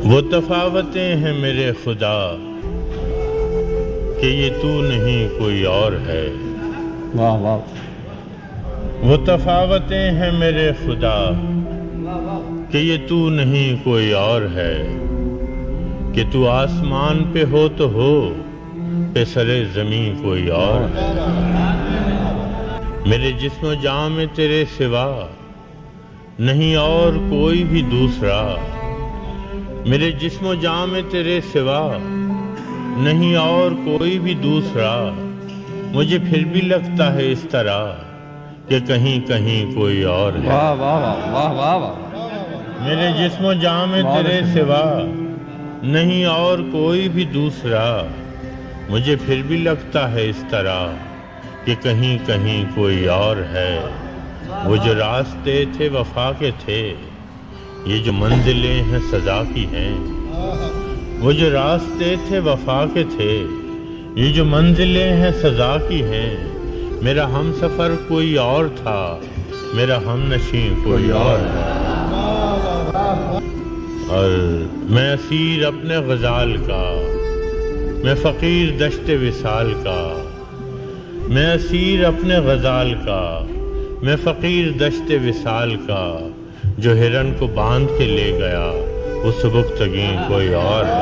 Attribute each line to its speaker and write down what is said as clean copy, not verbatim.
Speaker 1: وہ تفاوتیں ہیں میرے خدا کہ یہ تو نہیں کوئی اور ہے.
Speaker 2: واہ واہ.
Speaker 1: وہ تفاوتیں ہیں میرے خدا کہ یہ تو نہیں کوئی اور ہے. کہ تو آسمان پہ ہو تو ہو پہ سرے زمین کوئی اور ہے. میرے جسم و جاں میں تیرے سوا نہیں اور کوئی بھی دوسرا. میرے جسم و جاں میں تیرے سوا نہیں اور کوئی بھی دوسرا. مجھے پھر بھی لگتا ہے اس طرح کہ کہیں کہیں کوئی اور ہے.
Speaker 2: واہ واہ واہ واہ واہ واہ.
Speaker 1: میرے جسم و جاں میں تیرے سوا نہیں اور کوئی بھی دوسرا. مجھے پھر بھی لگتا ہے اس طرح کہ کہیں کہیں کوئی اور ہے. وہ جو راستے تھے وفا کے تھے یہ جو منزلیں ہیں سزا کی ہیں. وہ جو راستے تھے وفا کے تھے یہ جو منزلیں ہیں سزا کی ہیں. میرا ہم سفر کوئی اور تھا میرا ہم نشیں کوئی اور ہے. اور میں اسیر اپنے غزال کا میں فقیر دشت وصال کا. میں اسیر اپنے غزال کا میں فقیر دشت وصال کا. جو ہرن کو باندھ کے لے گیا وہ سبکتگیں کوئی اور ہے.